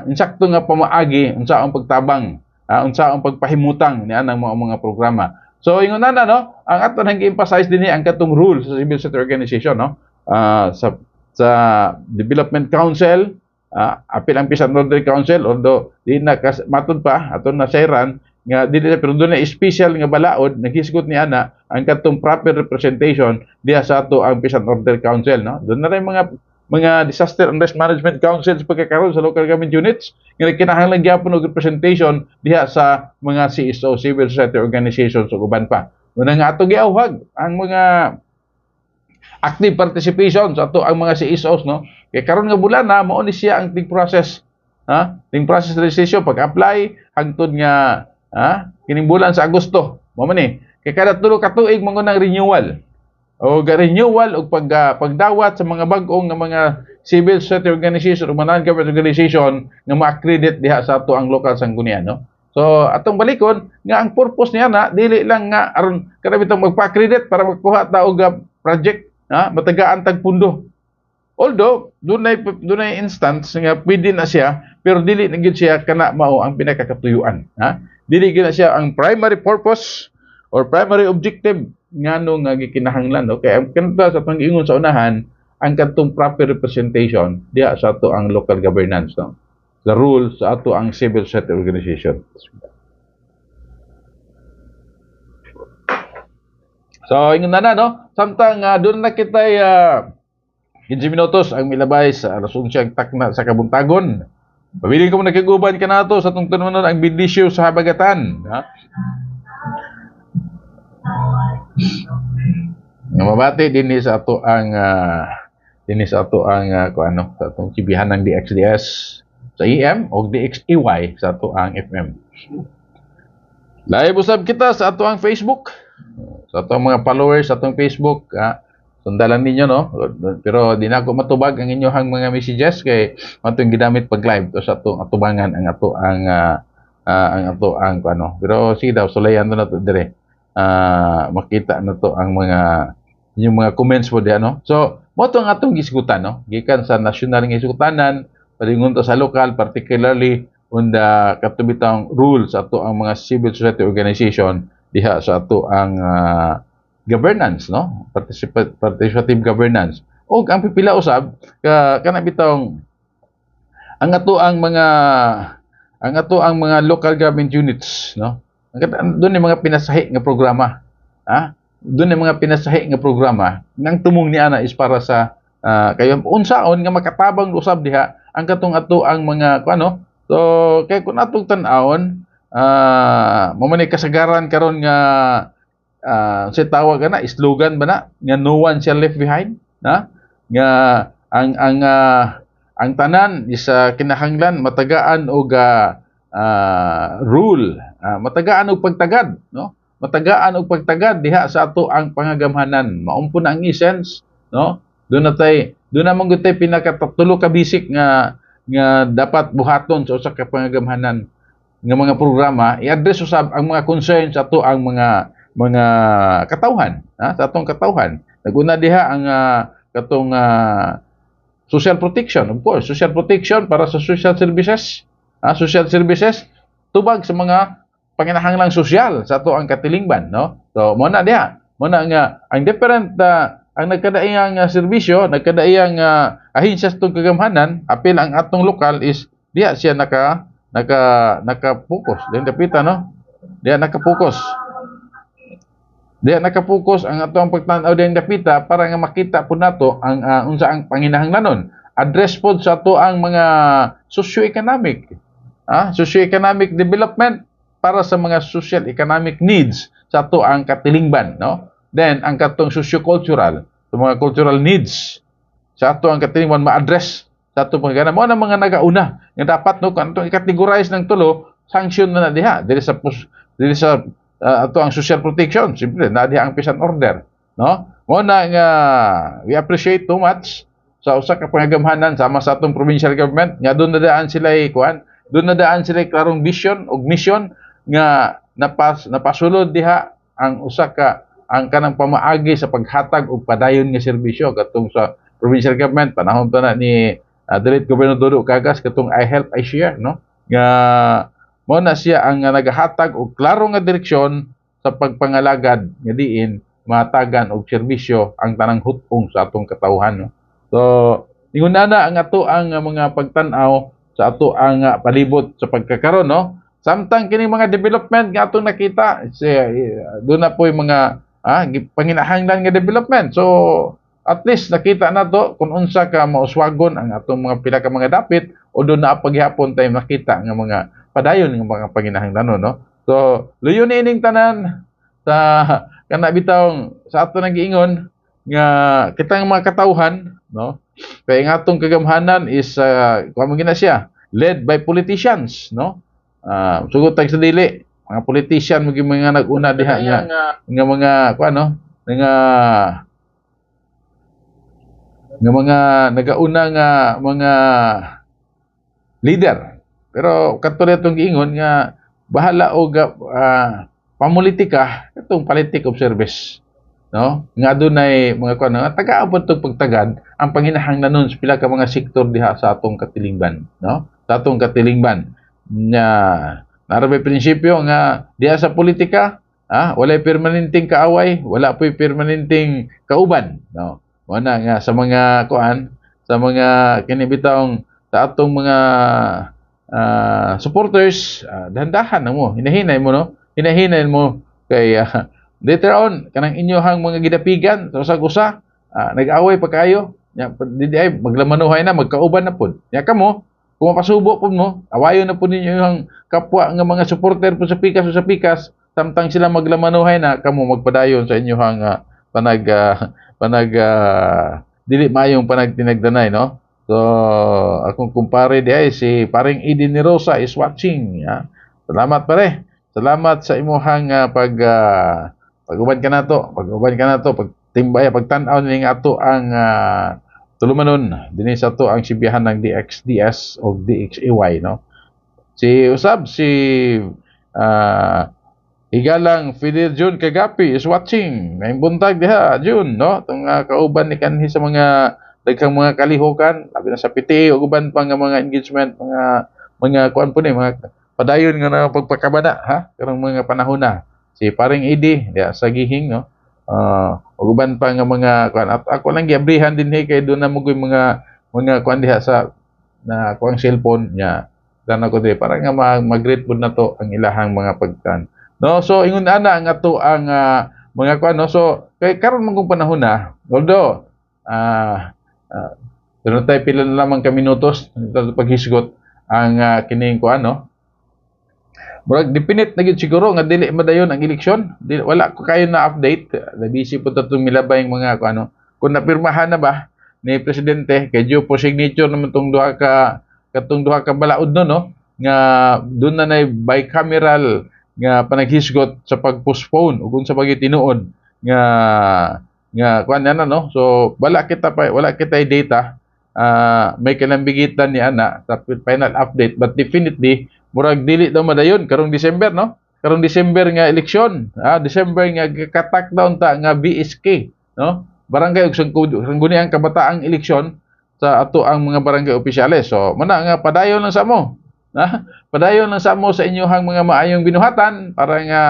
insakto nga pamaagi unsaong pagtabang, unsaong pagpahimutang ni anang mga programa. So ingon na, no, ang ato nang gi-emphasize dinhi ang katong rules sa civil society organization, no, sa development council, apil ang peace and order council, although di na matud pa aton na sayran nga dili pero doon na special nga balaod naghisgot ni ana ang katong proper representation diha sa ato ang peace and order council, no. Doon na rin mga disaster and risk management councils pagkakaroon sa local government units nga kinahanglan gyapon og representation diha sa mga CSO, civil society organizations ug uban pa. Una nga ato giawhag ang mga active participation sa ato ang mga CSOs, no. Kay karon nga bulan na mao ni siya ang ting process, ting process registration pag-apply hangtod nga kining bulan sa Agosto. Mao man ni kay kada tulo ka tuig mo nang renewal. O renewal og pagdawat sa mga bag-ong nga mga civil society organization o non-government organization nga ma-accredit diha sa ato ang local sanggunian, no. So atong balikon nga ang purpose niya na dili lang nga aron kada bitong magpa-accredit para magkuha ta og project, matagaan tag pundo. Although dunay instance nga pwede na siya pero dili na gyud siya kana mao ang pinakakatuyuan, dili gyud na siya ang primary purpose or primary objective ngano nga gikinahanglan, no. Kay ang kanto sa atong ingon sa unahan ang katong proper representation diha sa ato ang local governance, no, the rules sa ato ang civil society organization. So ingon na, no, samtang doon na kitay 15 minutos ang milabay sa alas 11 ang takna sa kabuntagon. Pabiling ko mo nakiguban ka na to sa itong tanunan ang bidisyo sa habagatan. Nga mabati din sa ato ang sa atong kibihan ng DXDS sa EM o DXEY sa ato ang FM. Live usab kita sa ato ang Facebook. Sa ato mga followers sa atong Facebook, sundalan ninyo, no, pero di na ako matubag ang inyong mga messages kay matong ginamit pag live to sa atong atubangan ang ato ang pero sige daw sulayan na to dire. Makita na to ang yung mga comments po diyan, no. So mo to ang atong gisgutan, no, gikan sa national nga isgutanan palingon to sa local, particularly on the katubitang rules ato ang mga civil society organization diha sa ato ang governance, no? Participative governance. O ang pipila usab kana bitong ang ato ang mga local government units, no? Doon yung mga pinasahi nga programa. Doon yung mga pinasahi nga programa nang tumong ni ana is para sa kayo unsaon nga makatabang usab diha ang katong ato ang mga kuano. So kay kun atong tan-awon mo man ni kasagaran karon nga sa tawag na slogan ba na nga no one shall left behind, na nga ang tanan is kinahanglan matagaan og rule, matagaan og pagtagad, no? Matagaan og pagtagad diha sa ato ang pangagamhanan. Maumpo na ang essence, no? Doon na man gud tay pinakatulo ka basic nga dapat buhaton sa usa ka pangagamhanan nga mga programa, i-address usab ang mga concerns sa ato ang mga katawhan, sa atong katawhan. Naguna diha ang katong social protection, of course, social protection para sa social services, social services tubag sa mga panginahanglang sosyal sa ato ang katilingban, no? So mo na diha, mo na nga ang different ang nagkadaiyang serbisyo, nagkadaiyang ahensya sa atong kagamhanan, apil ang atong lokal is diha siya naka-focus. Diyan dapita, no? Diha naka-focus. Diya nakapokus ang atong pagtanaw diyang dapita para nga makita po nato ang unsa ang panginahanglanon. Address pod sa ato ang mga socio-economic, socio-economic development para sa mga social economic needs sa ato ang katilingban, no? Then ang katong socio-cultural, sa mga cultural needs sa ato ang katilingban ma-address sa ato pagana mo na mga nagauna nga dapat no kanto i-categorize ng tulo sanction na diha dili sa ato ang social protection, simple na diha ang peace and order, no? Mo na nga we appreciate too much sa usa ka pangagamhanan sama sa atong provincial government nga doon nadaan sila klarong vision ug mission nga napasulod diha ang usa ka ang kanang pamaagi sa paghatag og padayon nga serbisyo katong sa provincial government panahon to na ni Direct Governor Dodo Cagas katong I Help I Share, no? Nga mo na siya ang nagahatag og klaro nga direksyon sa pagpangalagad nga diin matagan og serbisyo ang tanang hutong sa atong katawhan, no? So ingon na ang ato ang mga pagtan-aw sa ato ang palibot sa pagkakaron, no? Samtang kini mga development nga atong nakita doon na po yung mga panginahanglan nga development. So at least nakita na to kung unsa ka mauswagon ang atong mga pila ka mga dapit o doon na paghapon tayo nakita nga mga padayon ng mga panginahanglan, no? So luyo ni ining tanan sa kana bitawng sa ato nang giingon nga kitang mga katawhan, no? Kay nga atong kagamhanan is kumo gina siya led by politicians, no? Sugot tag sa dili mga politician mga nag-una diha nga mga kuano nga mga nagauna nga mga leader. Pero kadto itong giingon nga bahala og pamulitika itong politic of service, no? Nga adunay mga kuno nga taga-abot og pagtagad ang panginahanglanon sa pila ka mga sektor diha sa atong katilingban, no? Sa atong katilingban nya narabay prinsipyo nga diha sa politika walay permanenteng kaaway, wala po'y permanenteng kauban, no? Wala nga sa mga kuan, sa mga kinibitawng sa atong mga supporters, dahan-dahan na mo, hinahinay mo, no? Hinahinay mo kay later on kanang inyohang mga gidapigan sa usag-usa, nag-away pa kayo, nya di ay maglamanuhay na magkauban na pud. Nya kamo kung mapasubo pud mo, awayon na pud ninyo yung kapwa nga mga supporter po sa pikas samtang sila maglamanuhay na kamo magpadayon sa inyohang dili mayong panagtinagdanay, no? So akong kumpare di ay si paring Eden ni Rosa is watching. Salamat pare. Salamat sa imuhang pag-uban ka nato, pagtimbay, pagtan-aw ning ato ang tulumanon dinhi sa ato ang sibihan ng DXDS o DXAY, no? Si Higalang Fidel June Kagapi is watching. May buntag diha June, no? Tong kauban ni kanhi sa mga daghang mga kalihukan, labi na sa PTA ug uban pa nga mga engagement, mga kuan po ni mga padayon nga na pagpakabana, karong mga panahon na. si paring Idi diha sa Gihing, no. Ug uban pa nga mga kuan, at ako lang giabrihan dinhi kay doon na mo mga kuan diha sa na kuang cellphone niya. Dan ako di para nga mag-greet pud na to ang ilahang mga pagtan. No, so ingon ana ang ato ang mga kuan, no. So kay karon man kung panahon na, although pero tayo pila na lamang ka minutos paghisgot ang kining kuan, no. Murag definite na gyud siguro nga dili madayon ang eleksyon. Wala ko kayo na update. Busy po tatong milabay yung mga ano. Kung napirmahan na ba ni presidente kay due for signature naman tong duha ka balaod no, nga doon na nay bicameral nga panaghisgot sa pag-postpone ug unsa bagay tinuod nga kuan na no. So wala kita data. May kalambigitan ni ana sa final update, but definitely murag dili daw madayon karong December, no. Karong December nga eleksyon, December nga katak down ta nga BSK, no. Barangay ug sangguni ang kabataang eleksyon sa ato ang mga barangay opisyales. So mana nga padayon lang sa mo. Padayon lang sa mo sa inyohang mga maayong binuhatan para nga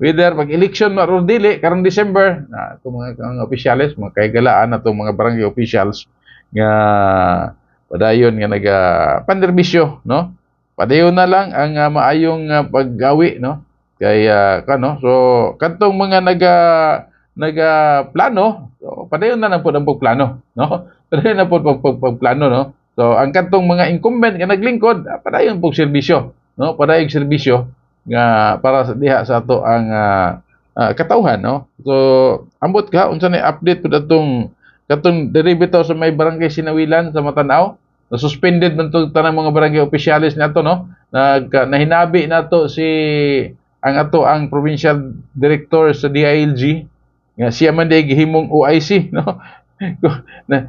whether pag eleksyon or dili karong December, ato mga opisyales mga kaygalaan ato mga barangay officials nga padayon nga naga panderbisyo, no. Padayon na lang ang maayong paggawi, no. Kay kano, so kadtong mga naga plano, so padayon na lang pud ang pagplano, no. Padayon na pud pagplano, no. So ang kadtong mga incumbent nga naglingkod, padayon pug serbisyo, no. Padayong serbisyo nga para sa diha sa ato ang katawhan, no. So ambot ka unsa na update pud katong derivative sa may barangay Sinawilan sa Matanao. Na-suspended man to tanang mga barangay opisyalis nato, no. Nahinabi nato ang provincial director sa DILG nga siya man day gihimong OIC, no.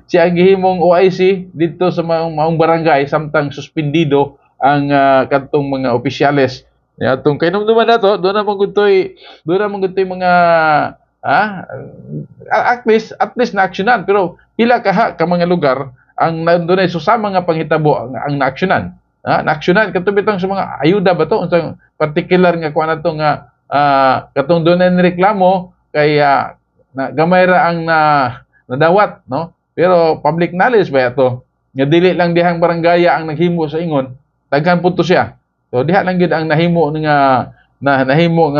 Siya ang gihimong OIC dito sa maong barangay samtang suspendido ang kadtong mga opisyales. Atong kainomduman nato, doon na mangguntoy mga at least na-aksyonan, pero pila ka mga lugar ang nandoon ay susama nga panghitabo ang naaksyonan. Naaksyonan katong bitong sa mga ayuda ba to unsang particular nga kuan nato nga katong doon na nireklamo kay gamay ra ang nadawat, no. Pero public knowledge ba ito nga dili lang dihang barangaya ang naghimo sa ingon, daghan pud to siya. So diha lang gid ang nahimo nga nahimong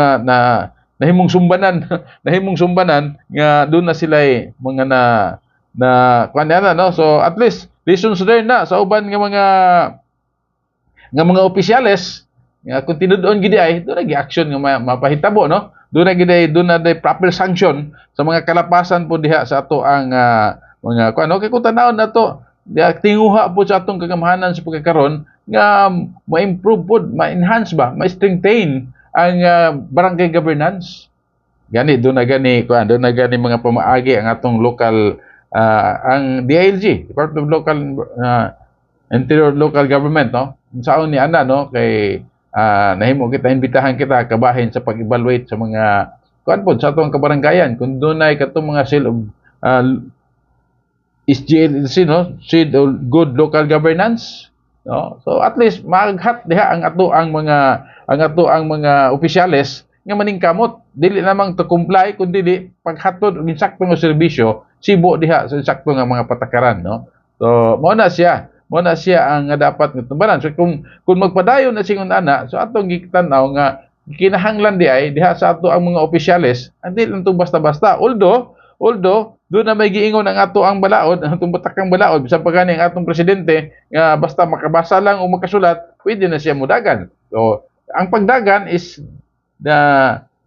sumbanan nahimong sumbanan nga doon na sila mga na kuan na, no. So at least lessons learned na sa uban nga mga opisyales nga kung tinud-on gid ay doon na gi-action nga mapahitabo, no. Doon na proper sanction sa mga kalapasan po diha sa ato ang mga kuan, no. Kay kung tanawon nato tinguha po sa atong kagamahanan sa pagkakaron nga ma-improve po, ma-enhance ba, ma-strengthen ang barangay governance. Doon na gani mga pamaagi ang atong local ang DILG, Department of Local Interior Local Government, no. Saon ni ana, no, kay nahimo kita imbitahan kita kabahin sa pag-evaluate sa mga kuan pod sa atong kabarangayan kung dunay katong mga seal of SGLC, no, Seed of Good Local Governance, no. So at least maghat diha ang ato ang mga opisyales nga maningkamot dili lamang to comply kundi paghatod og insakto nga serbisyo sibo diha sa insakto nga mga patakaran, no. So mao na siya ang dapat nga tumbaran. So kung magpadayon na singon ana, so atong giktan-aw nga kinahanglan diha sa ato ang mga opisyales dili lang to basta-basta, although doon na may giingon ang ato ang balaod, ang atong batakang balaod, bisan pa gani ang atong presidente nga basta makabasa lang o makasulat, pwede na siya mudagan. So ang pagdagan is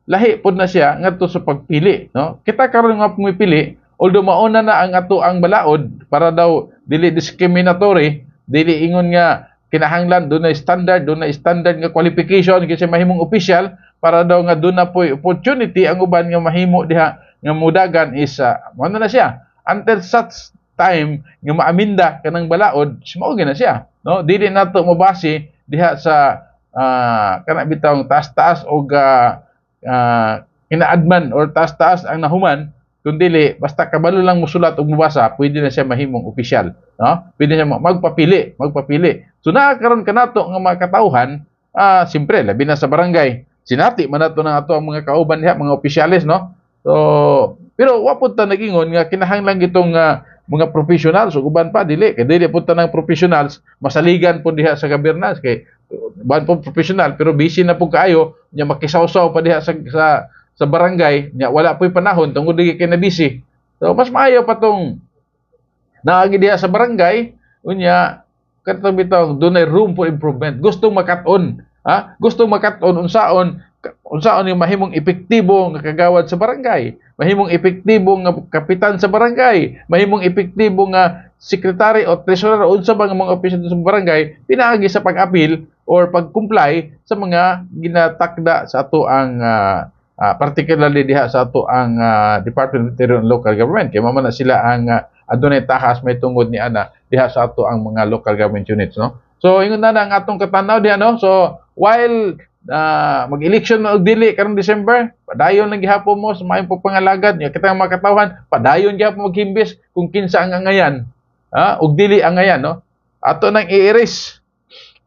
lahi pod na siya ngadto sa pagpili, no. Kita karon nga pumipili, although mauna na ang ato ang balaod para daw dili discriminatory, dili ingon nga kinahanglan doon na standard nga qualification kasi mahimong official para daw nga doon na po opportunity ang uban nga mahimo diha nga mudagan is ano na siya until such time nga maaminda kanang balaod mao na siya, no. Dili nato mabase diha sa kana bitawng taas-taas o kinaadman or taas-taas ang nahuman, kundi basta kabalo lang musulat og mubasa pwede na siya mahimong opisyal, no. Pwede siya magpapili. So nakaron kanato nga mga katawhan, siyempre labi na sa barangay sinati man nato ng ato ang mga kauban diha, mga opisyalis, no? So, pero wa pud ta nagingon nga kinahanglan gitong mga professionals ug uban pa dili kay dili pud ta ng professionals masaligan pud diha sa gobyernas kay uban po professional pero busy na pud kaayo nya makisawsaw pa diha sa barangay nya wala po'y panahon tungod dili kay na busy. So mas maayo pa tong naagi diha sa barangay unya katong bitaw dunay room for improvement. Gustong makat-on, Gustong makat-on unsaon yung mahimong epektibo nga kagawad sa barangay, mahimong epektibo nga kapitan sa barangay, mahimong epektibo nga sekretary o treasurer o unsa bang mga opisyal sa barangay pinaagi sa pag-apil or pag-comply sa mga ginatakda sa ato ang particularly diha sa ato ang Department of Interior and Local Government kay mao na sila ang adunay tahas may tungod ni ana diha sa ato ang mga local government units, no? So ingon na ang atong katanaw diha, no? So while mag-election na og dili karong December, padayon lang gihapon mo sa maayong pagpangalagad nya kitang makatawhan, padayon gihapon maghimbis kung kinsa ang angayan, og dili angayan, no? Ato nang i-erase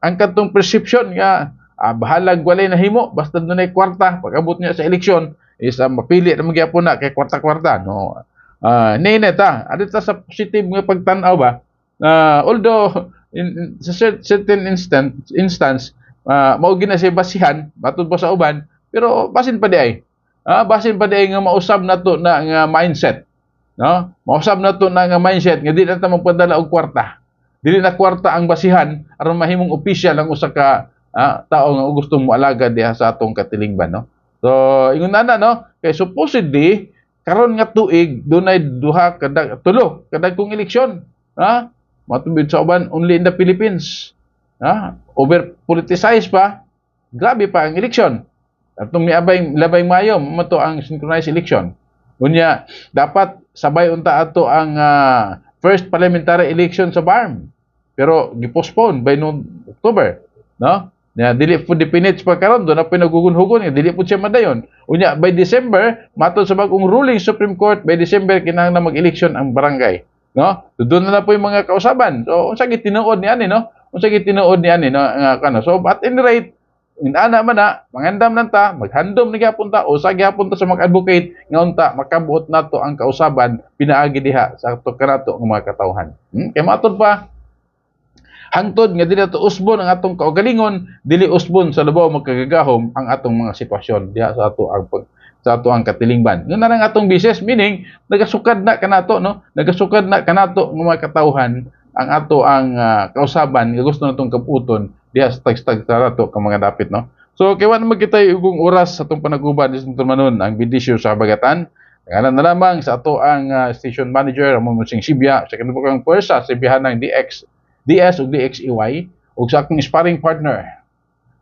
ang katong perception nga bahalag walay nahimo basta dunay kwarta pag-abot niya sa eleksyon is mapili na magyapon na kay kwarta-kwarta, no? Nineta adto sa positive nga pagtan-aw ba, although sa certain instance mao gina siya basihan matud pa sa uban pero basin pa di basin pa di nga mausab nato na nga mindset, no? Mausab nato na nga mindset nga di na ta magpadala og kwarta, dili na kwarta ang basihan aron mahimong opisyal ang usa ka tao nga gustong moalagad diha sa atong katilingban, no? So ingon na no kay supposedly karon nga tuig dunay tulo kadag kong eleksyon, matubid sa uban only in the Philippines. Over politicized pa, grabe pa ang eleksyon. Atong labay Mayo mo to ang synchronized election. Unya dapat sabay unta ato ang first parliamentary election sa BARM. Pero gipostpone by noong October, no? Nya dili pud dipinit pa karon do na pinagugun-hugon nga dili pud siya madayon. Unya by December matud sa bagong ruling Supreme Court by December kinahanglan mag-election ang barangay, no? Doon na po yung mga kausaban. So unsa gitinuod ni ani, no? Unsa gitinuod ni ani, no? So at any rate ana man na mangandam nan ta maghandom ni gyapon ta o sa gyapon ta sa mag-advocate nga unta makabuot nato ang kausaban pinaagi diha sa ato kanato nga mga katawhan. Kay matud pa hangtod nga dili ato usbon ang atong kaugalingon, dili usbon sa labaw magkagagahom ang atong mga sitwasyon diha sa ato ang katilingban. Yun na lang atong business, meaning nagasukad na kanato, no? Nagasukad na kanato ng mga katawhan ang ato ang kausaban nga gusto natong kaputon diha sa tagstag kanato ka mga dapit, no? So kay wala naman kita ugong oras sa atong panaguban dis manon ang bidisyo sa Bagatan. Ngalan na lamang sa ato ang station manager Ramon Musing Sibya sa kanubukang pwersa sa bihanang DS ug DXEY ug sa akong sparring partner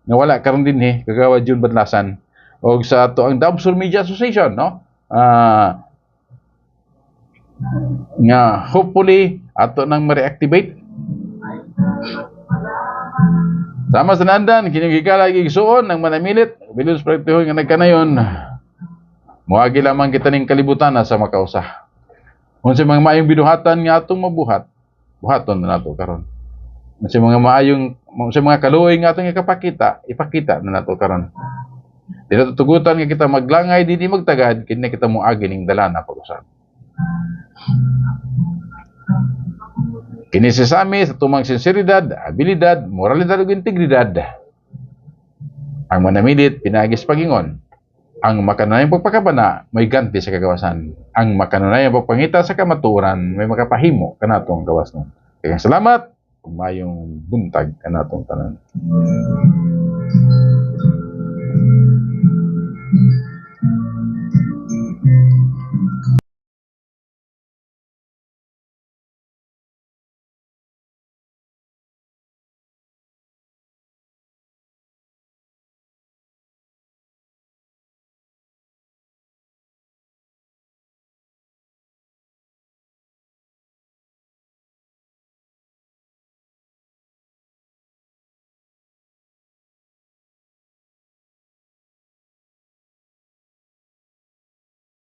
nga wala karon dinhi kagawad June Badlasan ug sa ato ang Dabsur Media Association, no? Nga hopefully ato nang ma-reactivate sama sa nandan kinigikala igsuon ng manamilit bilos proyektohon nga nagkanayon moagi lamang kita ning kalibutan sa makausa unsa mga maayong binuhatan nga atong buhaton na nato karon. Unsa mga kaluoy nga atong ipakita na nato karon. Dili tugutan nga kita maglangay dili magtagad kini kita moagi ning dalana pag-usab. Kini sesami sa tumang sinseridad, abilidad, moralidad ug integridad. Ang manamilit pinaagis pagingon. Ang makanunayang pagpakabana may ganti sa kagawasan. Ang makanunayang pagpangita sa kamatuoran may makapahimo kanatong gawas nun. Kaya salamat, mayong buntag kanatong tanan.